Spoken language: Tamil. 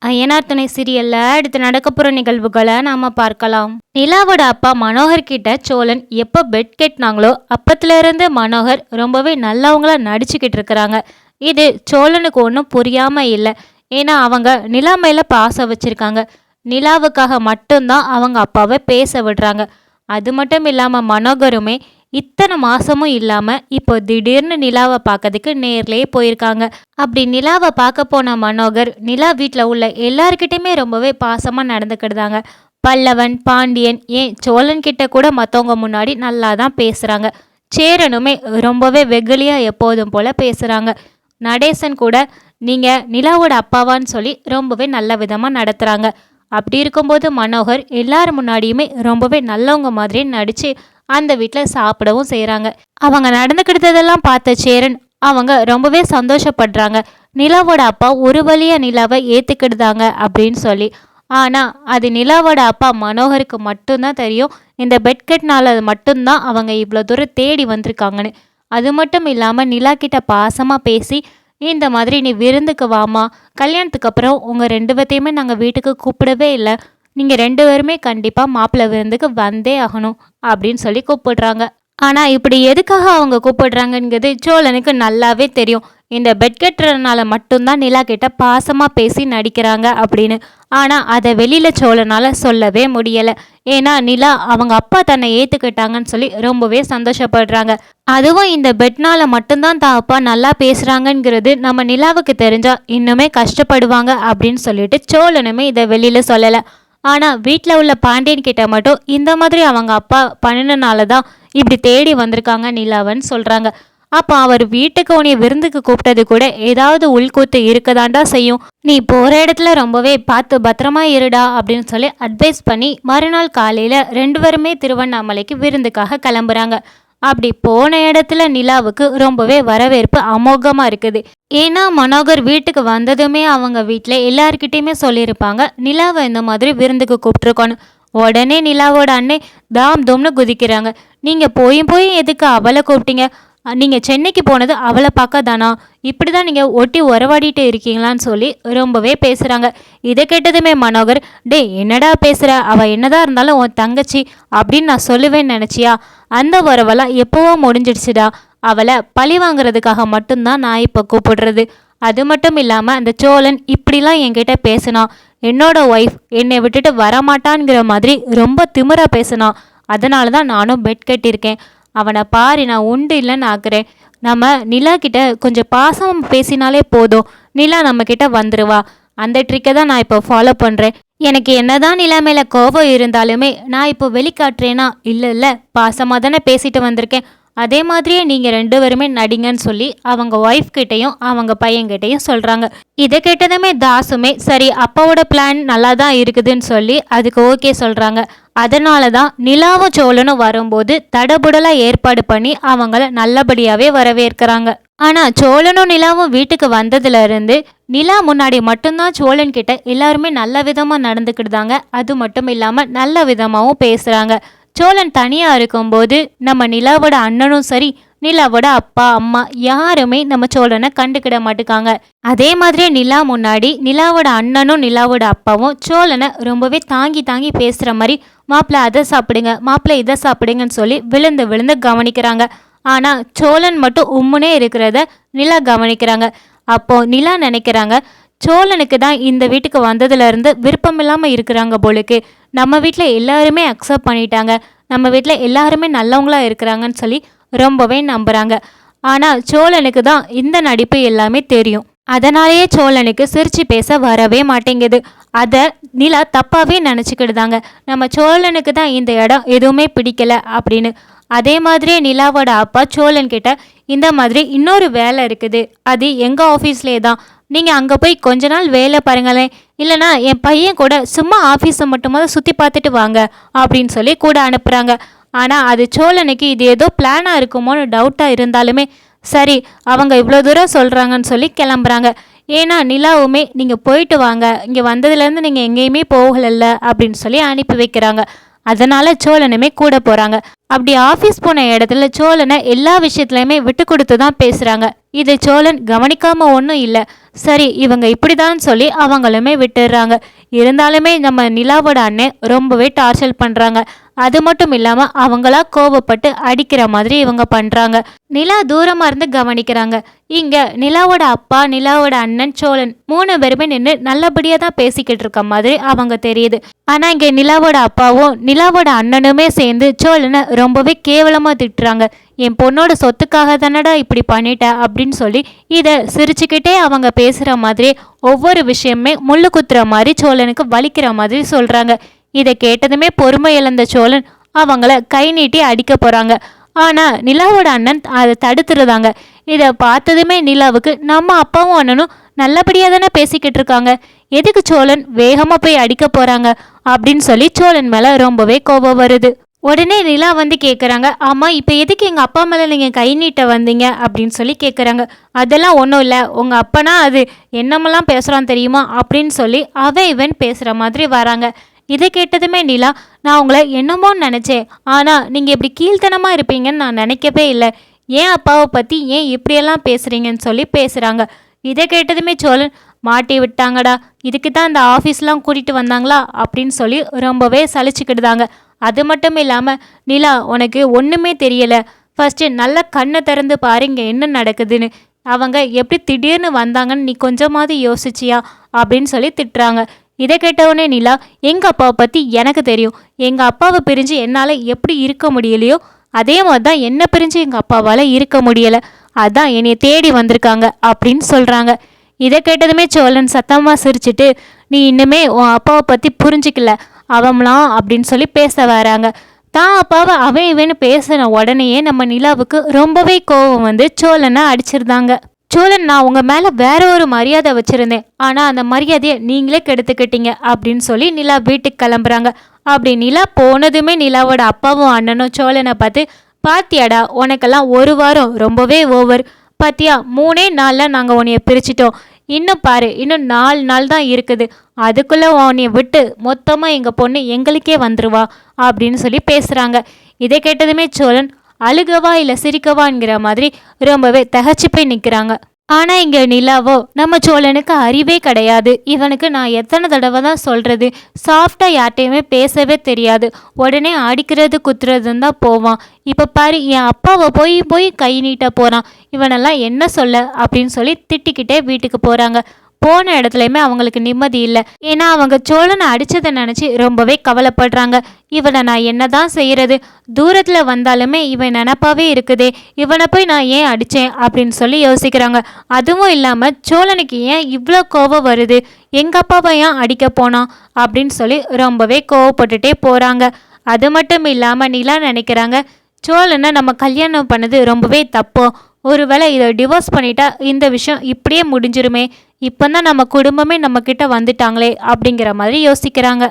ஐயனார் துணை சீரியல்ல அடுத்து நடக்க போற நிகழ்வுகளை நாம பார்க்கலாம். நிலாவோட அப்பா மனோகர் கிட்ட சோழன் எப்போ பெட் கட்டினாங்களோ அப்பத்துல இருந்து மனோகர் ரொம்பவே நல்லவங்களா நடிச்சுக்கிட்டு இருக்கிறாங்க. இது சோழனுக்கு ஒன்றும் புரியாம இல்லை. ஏன்னா அவங்க நிலா மேல பாசம் வச்சிருக்காங்க. நிலாவுக்காக மட்டும்தான் அவங்க அப்பாவை பேச விடுறாங்க. அது மட்டும் இல்லாம மனோகருமே இத்தனை மாசமும் இல்லாம இப்போ திடீர்னு நிலாவை பார்க்கறதுக்கு நேர்லயே போயிருக்காங்க. அப்படி நிலாவை பார்க்க போன மனோகர் நிலா வீட்டில் உள்ள எல்லார்கிட்டையுமே ரொம்பவே பாசமா நடந்துக்கிடுதாங்க. பல்லவன், பாண்டியன், ஏன் சோழன் கிட்ட கூட மற்றவங்க முன்னாடி நல்லா தான் பேசுறாங்க. சேரனுமே ரொம்பவே வெகுளியா எப்போதும் போல பேசுறாங்க. நடேசன் கூட நீங்க நிலாவோட அப்பாவான்னு சொல்லி ரொம்பவே நல்ல விதமா நடத்துறாங்க. அப்படி இருக்கும்போது மனோகர் எல்லார் முன்னாடியுமே ரொம்பவே நல்லவங்க மாதிரி நடிச்சு அந்த வீட்டில் சாப்பிடவும் செய்கிறாங்க. அவங்க நடந்துக்கிட்டதெல்லாம் பார்த்த சேரன் அவங்க ரொம்பவே சந்தோஷப்படுறாங்க. நிலாவோட அப்பா ஒரு வழியாக நிலாவை ஏற்றுக்கிடுதாங்க அப்படின்னு சொல்லி. ஆனால் அது நிலாவோட அப்பா மனோகருக்கு மட்டும்தான் தெரியும். இந்த பெட்கட்னால மட்டும்தான் அவங்க இவ்வளோ தூரம் தேடி வந்திருக்காங்கன்னு. அது மட்டும் இல்லாமல் நிலா கிட்ட பாசமாக பேசி இந்த மாதிரி நீ விருந்துக்கு வாமா, கல்யாணத்துக்கு அப்புறம் உங்கள் ரெண்டு பேர்த்தையுமே நாங்கள் வீட்டுக்கு கூப்பிடவே இல்லை, நீங்கள் ரெண்டு பேருமே கண்டிப்பாக மாப்பிள்ளை விருந்துக்கு வந்தே ஆகணும் அப்படின்னு சொல்லி கூப்பிடுறாங்க. ஆனால் இப்படி எதுக்காக அவங்க கூப்பிடுறாங்கங்கிறது சோழனுக்கு நல்லாவே தெரியும். இந்த பெட் கட்டுறதுனால மட்டும்தான் நிலா கிட்ட பாசமாக பேசி நடிக்கிறாங்க அப்படின்னு. ஆனால் அதை வெளியில் சோழனால் சொல்லவே முடியலை. ஏன்னா நிலா அவங்க அப்பா தன்னை ஏற்றுக்கிட்டாங்கன்னு சொல்லி ரொம்பவே சந்தோஷப்படுறாங்க. அதுவும் இந்த பெட்னால மட்டும்தான் தான் அப்பா நல்லா பேசுகிறாங்கங்கிறது நம்ம நிலாவுக்கு தெரிஞ்சால் இன்னுமே கஷ்டப்படுவாங்க அப்படின்னு சொல்லிட்டு சோழனுமே இதை வெளியில் சொல்லலை. ஆனால் வீட்டில் உள்ள பாண்டியன் கிட்ட மட்டும் இந்த மாதிரி அவங்க அப்பா பண்ணினால தான் இப்படி தேடி வந்திருக்காங்க நிலாவன்னு சொல்கிறாங்க. அப்போ அவர் வீட்டுக்கு உன்னை விருந்துக்கு கூப்பிட்டது கூட ஏதாவது உள்கூத்து இருக்கதாண்டா செய்யும். நீ போகிற இடத்துல ரொம்பவே பார்த்து பத்திரமா இருடா அப்படின்னு சொல்லி அட்வைஸ் பண்ணி மறுநாள் காலையில் ரெண்டு பேருமே திருவண்ணாமலைக்கு விருந்துக்காக கிளம்புறாங்க. அப்படி போன இடத்துல நிலாவுக்கு ரொம்பவே வரவேற்பு அமோகமாக இருக்குது. ஏன்னா மனோகர் வீட்டுக்கு வந்ததுமே அவங்க வீட்டில் எல்லார்கிட்டையுமே சொல்லியிருப்பாங்க நிலாவை இந்த மாதிரி விருந்துக்கு கூப்பிட்ருக்கோன்னு. உடனே நிலாவோட அண்ணே தாம் தோம்னு குதிக்கிறாங்க. நீங்கள் போய் எதுக்கு அவளை கூப்பிட்டீங்க? நீங்கள் சென்னைக்கு போனது அவளை பார்க்க தானா? இப்படி தான் நீங்கள் ஒட்டி உறவாடிட்டு இருக்கீங்களான்னு சொல்லி ரொம்பவே பேசுகிறாங்க. இதை கேட்டதுமே மனோகர், டே என்னடா பேசுகிற, அவள் என்னதான் இருந்தாலும் உன் தங்கச்சி அப்படின்னு நான் சொல்லுவேன்னு நினச்சியா? அந்த உறவெல்லாம் எப்போவோ முடிஞ்சிடுச்சுடா. அவளை பழி வாங்குறதுக்காக மட்டும்தான் நான் இப்போ கூப்பிடுறது. அது மட்டும் இல்லாமல் அந்த சோழன் இப்படிலாம் என்கிட்ட பேசினான். என்னோட ஒய்ஃப் என்னை விட்டுட்டு வரமாட்டான்ங்கிற மாதிரி ரொம்ப திமிரா பேசினான். அதனால தான் நானும் பெட் கட்டியிருக்கேன். அவனை பாரு, நான் உண்டு இல்லைன்னு ஆக்குறேன். நம்ம நிலா கிட்ட கொஞ்சம் பாசம் பேசினாலே போதும், நிலா நம்ம கிட்ட வந்துடுவா. அந்த ட்ரிக்கை தான் நான் இப்போ ஃபாலோ பண்ணுறேன். எனக்கு என்னதான் நிலா மேலே கோபம் இருந்தாலுமே நான் இப்போ வெளிக்காட்டுறேன்னா இல்லை பாசமாக தானே பேசிட்டு வந்திருக்கேன். அதே மாதிரியே நீங்கள் ரெண்டு பேருமே நடிங்கன்னு சொல்லி அவங்க ஒய்ஃப் கிட்டையும் அவங்க பையன்கிட்டையும் சொல்கிறாங்க. இதை கேட்டதுமே தாசுமே சரி அப்பாவோட பிளான் நல்லா தான் இருக்குதுன்னு சொல்லி அதுக்கு ஓகே சொல்கிறாங்க. அதனால தான் நிலாவும் சோழனும் வரும்போது தடபுடலாக ஏற்பாடு பண்ணி அவங்கள நல்லபடியாகவே வரவேற்கிறாங்க. ஆனால் சோழனும் நிலாவும் வீட்டுக்கு வந்ததுலேருந்து நிலா முன்னாடி மட்டும்தான் சோழன் கிட்ட எல்லாருமே நல்ல விதமாக நடந்துக்கிட்டுதாங்க. அது மட்டும் இல்லாமல் நல்ல விதமாகவும் பேசுகிறாங்க. சோழன் தனியாக இருக்கும்போது நம்ம நிலாவோட அண்ணனும் சரி நிலாவோட அப்பா அம்மா யாருமே நம்ம சோழனை கண்டுக்கிட மாட்டுக்காங்க. அதே மாதிரியே நிலா முன்னாடி நிலாவோட அண்ணனும் நிலாவோட அப்பாவும் சோழனை ரொம்பவே தாங்கி தாங்கி பேசுகிற மாதிரி மாப்பிள்ளை அதை சாப்பிடுங்க, மாப்பிள்ளை இதை சாப்பிடுங்கன்னு சொல்லி விழுந்து விழுந்து கவனிக்கிறாங்க. ஆனால் சோழன் மட்டும் உம்முனே இருக்கிறத நிலா கவனிக்கிறாங்க. அப்போ நிலா நினைக்கிறாங்க, சோழனுக்கு தான் இந்த வீட்டுக்கு வந்ததுலேருந்து விருப்பம் இல்லாமல் இருக்கிறாங்க போலுக்கு. நம்ம வீட்டில் எல்லாருமே அக்செப்ட் பண்ணிட்டாங்க, நம்ம வீட்டில் எல்லாருமே நல்லவங்களா இருக்கிறாங்கன்னு சொல்லி ரொம்பவே நம்புகிறாங்க. ஆனால் சோழனுக்கு தான் இந்த நடிப்பு எல்லாமே தெரியும். அதனாலேயே சோழனுக்கு சிரிச்சு பேச வரவே மாட்டேங்குது. அதை நிலா தப்பாகவே நினச்சிக்கிடுதாங்க. நம்ம சோழனுக்கு தான் இந்த இடம் எதுவுமே பிடிக்கல அப்படின்னு. அதே மாதிரியே நிலாவோட அப்பா சோழன் கிட்ட இந்த மாதிரி இன்னொரு வேலை இருக்குது, அது எங்கள் ஆஃபீஸ்லேயே தான், நீங்கள் அங்கே போய் கொஞ்ச நாள் வேலை பாருங்களேன், இல்லைனா என் பையன் கூட சும்மா ஆஃபீஸை மட்டுமாவது சுற்றி பார்த்துட்டு வாங்க அப்படின்னு சொல்லி கூட அனுப்புகிறாங்க. ஆனால் அது சோழனுக்கு இது ஏதோ பிளானாக இருக்குமோன்னு டவுட்டாக இருந்தாலுமே சரி அவங்க இவ்வளோ தூரம் சொல்கிறாங்கன்னு சொல்லி கிளம்புறாங்க. ஏன்னா நிலாவுமே நீங்கள் போயிட்டு வாங்க, இங்கே வந்ததுலேருந்து நீங்கள் எங்கேயுமே போகலல்ல அப்படின்னு சொல்லி அனுப்பி வைக்கிறாங்க. அதனால சோழனுமே கூட போகிறாங்க. அப்படி ஆஃபீஸ் போன இடத்துல சோழனை எல்லா விஷயத்துலையுமே விட்டு கொடுத்து தான் பேசுகிறாங்க. இது சோழன் கவனிக்காம ஒன்றும் இல்லை. சரி இவங்க இப்படிதான் சொல்லி அவங்களுமே விட்டுடுறாங்க. இருந்தாலுமே நம்ம நிலாவோட அண்ணன் ரொம்பவே டார்ச்சர் பண்றாங்க. அது மட்டும் இல்லாம அவங்களா கோபப்பட்டு அடிக்கிற மாதிரி இவங்க பண்றாங்க. நிலா தூரமா இருந்து கவனிக்கிறாங்க. இங்க நிலாவோட அப்பா, நிலாவோட அண்ணன், சோழன் 3 பேருமே நின்று நல்லபடியா தான் பேசிக்கிட்டு இருக்க மாதிரி அவங்க தெரியுது. ஆனா இங்க நிலாவோட அப்பாவும் நிலாவோட அண்ணனுமே சேர்ந்து சோழனை ரொம்பவே கேவலமா திட்டுறாங்க. என் பொண்ணோட சொத்துக்காக தானடா இப்படி பண்ணிட்ட அப்படின்னு சொல்லி இதை சிரிச்சுக்கிட்டே அவங்க பேசுற மாதிரி ஒவ்வொரு விஷயமே முள்ளு குத்துற மாதிரி சோழனுக்கு வலிக்கிற மாதிரி சொல்றாங்க. இதை கேட்டதுமே பொறுமை இழந்த சோழன் அவங்கள கை நீட்டி அடிக்க போறாங்க. ஆனா நிலாவோட அண்ணன் அதை தடுத்துருதாங்க. இதை பார்த்ததுமே நிலாவுக்கு நம்ம அப்பாவும் அண்ணனும் நல்லபடியா தானே பேசிக்கிட்டு இருக்காங்க, எதுக்கு சோழன் வேகமா போய் அடிக்க போறாங்க அப்படின்னு சொல்லி சோழன் மேல ரொம்பவே கோபம் வருது. உடனே நிலா வந்து கேட்குறாங்க, ஆமாம் இப்போ எதுக்கு எங்கள் அப்பா மேலே நீங்கள் கை நீட்ட வந்தீங்க அப்படின்னு சொல்லி கேட்குறாங்க. அதெல்லாம் ஒன்றும் இல்லை, உங்கள் அப்பனா அது என்னமெல்லாம் பேசுகிறான் தெரியுமா அப்படின்னு சொல்லி இவன் பேசுகிற மாதிரி வராங்க. இதை கேட்டதுமே நிலா, நான் உங்களை என்னமோன்னு நினச்சேன், ஆனால் நீங்கள் இப்படி கீழ்த்தனமாக இருப்பீங்கன்னு நான் நினைக்கவே இல்லை. ஏன் அப்பாவை பற்றி ஏன் இப்படியெல்லாம் பேசுகிறீங்கன்னு சொல்லி பேசுகிறாங்க. இதை கேட்டதுமே சோழன், மாட்டி விட்டாங்கடா, இதுக்கு தான் இந்த ஆஃபீஸ்லாம் கூட்டிகிட்டு வந்தாங்களா அப்படின்னு சொல்லி ரொம்பவே சலிச்சுக்கிட்டுதாங்க. அது மட்டும் இல்லாமல், நிலா உனக்கு ஒன்றுமே தெரியலை, ஃபஸ்ட்டு நல்லா கண்ணை திறந்து பாருங்க என்ன நடக்குதுன்னு. அவங்க எப்படி திடீர்னு வந்தாங்கன்னு நீ கொஞ்சமாவது யோசிச்சியா அப்படின்னு சொல்லி திட்டுறாங்க. இதை கேட்டவுடனே நிலா, எங்கள் அப்பாவை பற்றி எனக்கு தெரியும், எங்கள் அப்பாவை பிரிஞ்சு என்னால் எப்படி இருக்க முடியலையோ அதே மாதிரி தான் என்னை பிரிஞ்சு எங்கள் அப்பாவால் இருக்க முடியலை, அதான் என்னை தேடி வந்திருக்காங்க அப்படின்னு சொல்கிறாங்க. இதை கேட்டதுமே சோழன் சத்தமாக சிரிச்சிட்டு, நீ இன்னுமே உன் அப்பாவை பற்றி புரிஞ்சிக்கல அவம்லாம் அப்படின்னு சொல்லி பேச வராங்க. தான் அப்பாவை அவன் இவன்னு பேசின உடனேயே நம்ம நிலாவுக்கு ரொம்பவே கோபம் வந்து சோழனை அடிச்சிருந்தாங்க. சோழன், நான் உங்கள் மேலே வேற ஒரு மரியாதை வச்சுருந்தேன், ஆனால் அந்த மரியாதையை நீங்களே கெடுத்துக்கிட்டீங்க அப்படின்னு சொல்லி நிலா வீட்டுக்கு கிளம்புறாங்க. அப்படி நிலா போனதுமே நிலாவோட அப்பாவும் அண்ணனும் சோழனை பார்த்து, பாத்தியாடா உனக்கெல்லாம் ஒரு வாரம் ரொம்பவே ஓவர், பாத்தியா 3 நாளில் நாங்கள் உன்னைய பிரிச்சிட்டோம், இன்னும் பாரு இன்னும் 4 நாள் தான் இருக்குது, அதுக்குள்ளே உன்னைய விட்டு மொத்தமாக எங்கள் பொண்ணு எங்களுக்கே வந்துருவா அப்படின்னு சொல்லி பேசுகிறாங்க. இதை கேட்டதுமே சோழன் அழுகவா இல்லை சிரிக்கவாங்கிற மாதிரி ரொம்பவே தகச்சு போய் நிற்கிறாங்க. ஆனால் இங்கே நிலாவோ, நம்ம சோழனுக்கு அறிவே கிடையாது, இவனுக்கு நான் எத்தனை தடவை தான் சொல்கிறது, சாஃப்டாக யார்ட்டையுமே பேசவே தெரியாது, உடனே அடிக்கிறது குத்துறதுன்னு தான் போவான், இப்போ பாரு என் அப்பாவை போய் போய் கை நீட்ட போகிறான், இவனெல்லாம் என்ன சொல்ல அப்படின்னு சொல்லி திட்டிக்கிட்டே வீட்டுக்கு போகிறாங்க. போன இடத்துலையுமே அவங்களுக்கு நிம்மதி இல்லை. ஏன்னா அவங்க சோழனை அடித்ததை நினச்சி ரொம்பவே கவலைப்படுறாங்க. இவனை நான் என்ன தான் செய்கிறது, தூரத்தில் வந்தாலுமே இவன் நினப்பாவே இருக்குதே, இவனை போய் நான் ஏன் அடித்தேன் அப்படின்னு சொல்லி யோசிக்கிறாங்க. அதுவும் இல்லாமல் சோழனுக்கு ஏன் இவ்வளோ கோபம் வருது, எங்கள் அப்பாவை ஏன் அடிக்க போனான் அப்படின்னு சொல்லி ரொம்பவே கோவப்பட்டுட்டே போகிறாங்க. அது மட்டும் இல்லாமல் நிலா நினைக்கிறாங்க, சோழனை நம்ம கல்யாணம் பண்ணது ரொம்பவே தப்போ, ஒருவேளை இதை டிவோர்ஸ் பண்ணிட்டா இந்த விஷயம் இப்படியே முடிஞ்சிருமே, இப்போ தான் நம்ம குடும்பமே நம்மக்கிட்ட வந்துட்டாங்களே அப்படிங்கிற மாதிரி யோசிக்கிறாங்க.